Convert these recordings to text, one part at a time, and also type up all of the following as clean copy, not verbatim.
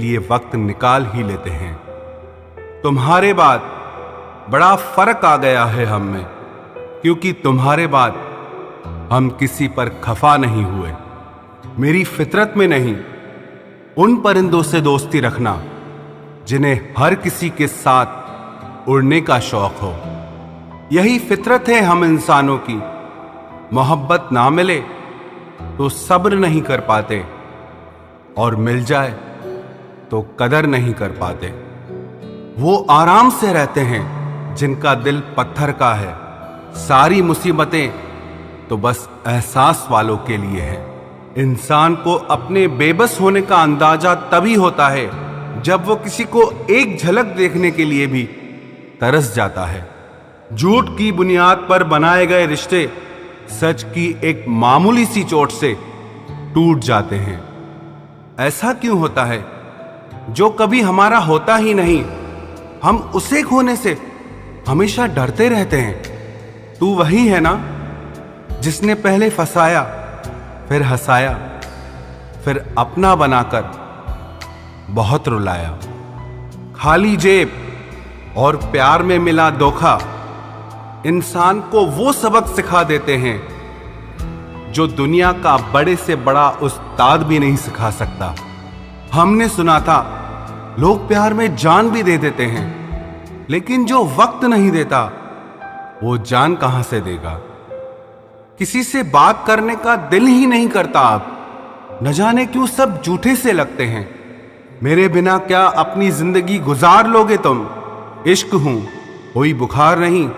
लिए वक्त निकाल ही लेते हैं। तुम्हारे बाद बड़ा फर्क आ गया है हम में, क्योंकि तुम्हारे बाद हम किसी पर खफा नहीं हुए। मेरी फितरत में नहीं, उन परिंदों से दोस्ती रखना जिन्हें हर किसी के साथ उड़ने का शौक हो। यही फितरत है हम इंसानों की। मोहब्बत ना मिले तो सब्र नहीं कर पाते, और मिल जाए तो कदर नहीं कर पाते। वो आराम से रहते हैं जिनका दिल पत्थर का है। सारी मुसीबतें तो बस एहसास वालों के लिए है। इंसान को अपने बेबस होने का अंदाजा तभी होता है जब वो किसी को एक झलक देखने के लिए भी तरस जाता है। झूठ की बुनियाद पर बनाए गए रिश्ते सच की एक मामूली सी चोट से टूट जाते हैं। ऐसा क्यों होता है? जो कभी हमारा होता ही नहीं, हम उसे खोने से हमेशा डरते रहते हैं। तू वही है ना जिसने पहले फंसाया, फिर हंसाया, फिर अपना बनाकर बहुत रुलाया। खाली जेब और प्यार में मिला धोखा इंसान को वो सबक सिखा देते हैं जो दुनिया का बड़े से बड़ा उस्ताद भी नहीं सिखा सकता। हमने सुना था लोग प्यार में जान भी दे देते हैं, लेकिन जो वक्त नहीं देता वो जान कहां से देगा। किसी से बात करने का दिल ही नहीं करता अब, न जाने क्यों सब झूठे से लगते हैं। मेरे बिना क्या अपनी जिंदगी गुजार लोगे तुम? इश्क हूं कोई बुखार नहीं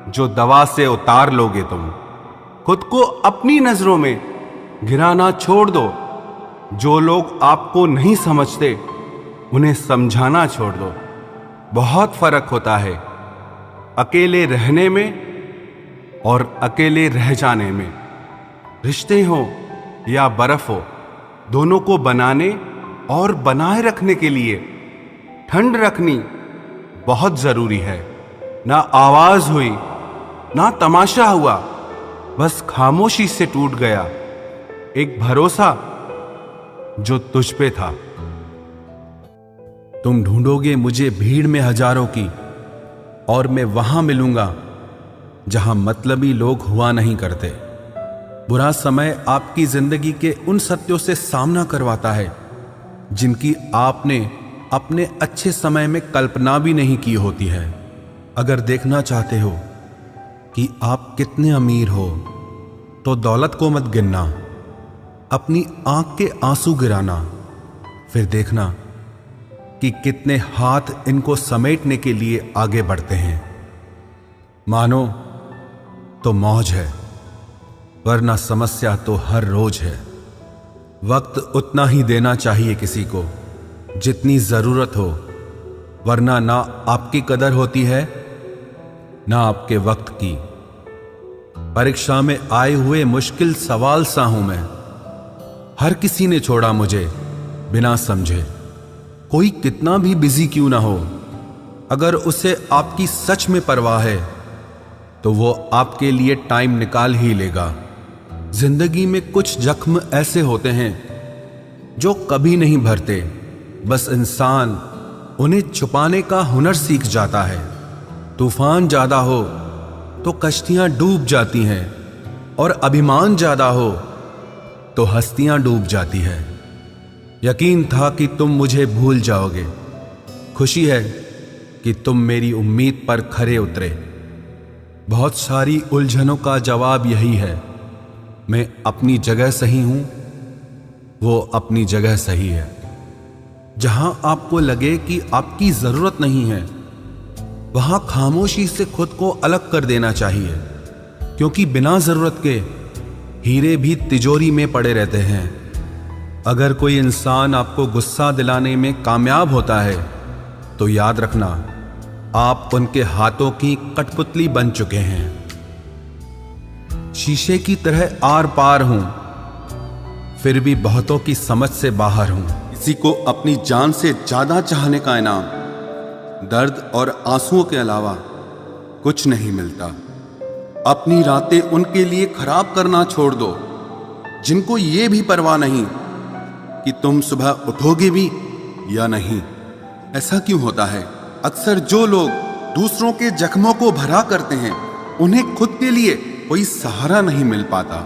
जो दवा से उतार लोगे तुम। खुद को अपनी नजरों में गिराना छोड़ दो। जो लोग आपको नहीं समझते उन्हें समझाना छोड़ दो। बहुत फर्क होता है अकेले रहने में और अकेले रह जाने में। रिश्ते हो या बर्फ हो, दोनों को बनाने और बनाए रखने के लिए ठंड रखनी बहुत जरूरी है। ना आवाज हुई ना तमाशा हुआ, बस खामोशी से टूट गया एक भरोसा जो तुझ पे था। तुम ढूंढोगे मुझे भीड़ में हजारों की, और मैं वहां मिलूंगा जहां मतलबी लोग हुआ नहीं करते। बुरा समय आपकी जिंदगी के उन सत्यों से सामना करवाता है जिनकी आपने अपने अच्छे समय में कल्पना भी नहीं की होती है। अगर देखना चाहते हो कि आप कितने अमीर हो तो दौलत को मत गिनना, अपनी आंख के आंसू गिराना, फिर देखना कि कितने हाथ इनको समेटने के लिए आगे बढ़ते हैं। मानो तो मौज है, वरना समस्या तो हर रोज है। वक्त उतना ही देना चाहिए किसी को जितनी जरूरत हो, वरना ना आपकी कदर होती है ना आपके वक्त की। परीक्षा में आए हुए मुश्किल सवाल सा हूं मैं। हर किसी ने छोड़ा मुझे बिना समझे। कोई कितना भी बिजी क्यों ना हो, अगर उसे आपकी सच में परवाह है तो वो आपके लिए टाइम निकाल ही लेगा। जिंदगी में कुछ जख्म ऐसे होते हैं जो कभी नहीं भरते, बस इंसान उन्हें छुपाने का हुनर सीख जाता है। तूफान ज्यादा हो तो कश्तियां डूब जाती हैं, और अभिमान ज्यादा हो तो हस्तियां डूब जाती है। यकीन था कि तुम मुझे भूल जाओगे। खुशी है कि तुम मेरी उम्मीद पर खरे उतरे। बहुत सारी उलझनों का जवाब यही है, मैं अपनी जगह सही हूं, वो अपनी जगह सही है। जहां आपको लगे कि आपकी जरूरत नहीं है, वहां खामोशी से खुद को अलग कर देना चाहिए, क्योंकि बिना जरूरत के हीरे भी तिजोरी में पड़े रहते हैं। अगर कोई इंसान आपको गुस्सा दिलाने में कामयाब होता है तो याद रखना आप उनके हाथों की कठपुतली बन चुके हैं। शीशे की तरह आर पार हूं, फिर भी बहुतों की समझ से बाहर हूं। किसी को अपनी जान से ज्यादा चाहने का इनाम दर्द और आंसुओं के अलावा कुछ नहीं मिलता। अपनी रातें उनके लिए खराब करना छोड़ दो जिनको ये भी परवाह नहीं कि तुम सुबह उठोगे भी या नहीं? ऐसा क्यों होता है? अक्सर जो लोग दूसरों के जख्मों को भरा करते हैं, उन्हें खुद के लिए कोई सहारा नहीं मिल पाता।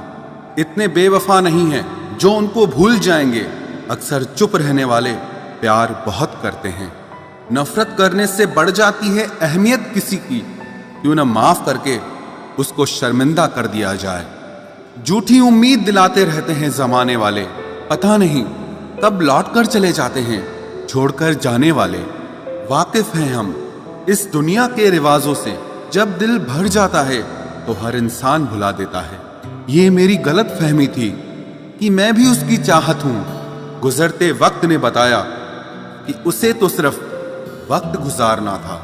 इतने बेवफा नहीं हैं जो उनको भूल जाएंगे। अक्सर चुप रहने वाले प्यार बहुत करते हैं। नफरत करने से बढ़ जाती है अहमियत किसी की। क्यों न माफ करके उसको शर्मिंदा कर दिया जाए। झूठी उम्मीद दिलाते रहते हैं जमाने वाले, पता नहीं कब लौट कर चले जाते हैं छोड़कर जाने वाले। वाकिफ हैं हम इस दुनिया के रिवाजों से। जब दिल भर जाता है तो हर इंसान भुला देता है। ये मेरी गलत फहमी थी कि मैं भी उसकी चाहत हूं। गुजरते वक्त ने बताया कि उसे तो सिर्फ वक्त गुजारना था।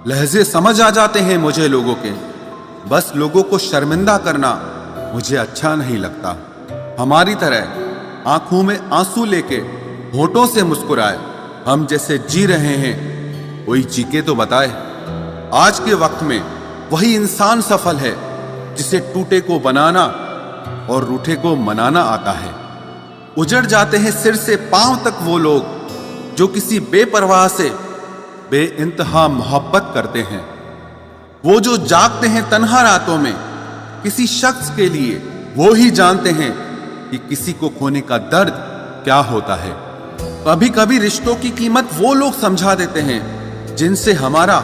लहजे समझ आ जाते हैं मुझे लोगों के, बस लोगों को शर्मिंदा करना मुझे अच्छा नहीं लगता। हमारी तरह आंखों में आंसू लेके होठों से मुस्कुराए। हम जैसे जी रहे हैं कोई चीखे तो बताए। आज के वक्त में वही इंसान सफल है जिसे टूटे को बनाना और रूठे को मनाना आता है। उजड़ जाते हैं सिर से पांव तक वो लोग जो किसी बेपरवाह से बेइंतहा मोहब्बत करते हैं। वो जो जागते हैं तन्हा रातों में किसी शख्स के लिए, वो ही जानते हैं कि किसी को खोने का दर्द क्या होता है। कभी कभी रिश्तों की कीमत वो लोग समझा देते हैं जिनसे हमारा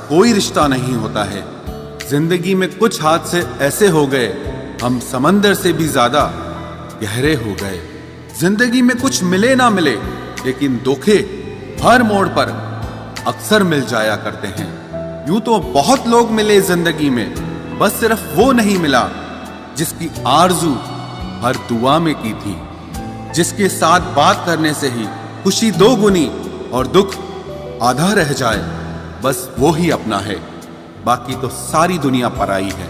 कोई रिश्ता नहीं होता है। जिंदगी में कुछ हादसे ऐसे हो गए, हम समंदर से भी ज्यादा गहरे हो गए। जिंदगी में कुछ मिले ना मिले, लेकिन धोखे हर मोड़ पर अक्सर मिल जाया करते हैं। यूं तो बहुत लोग मिले जिंदगी में, बस सिर्फ वो नहीं मिला जिसकी आरजू हर दुआ में की थी। जिसके साथ बात करने से ही खुशी दो गुनी और दुख आधा रह जाए, बस वो ही अपना है, बाकी तो सारी दुनिया पराई है।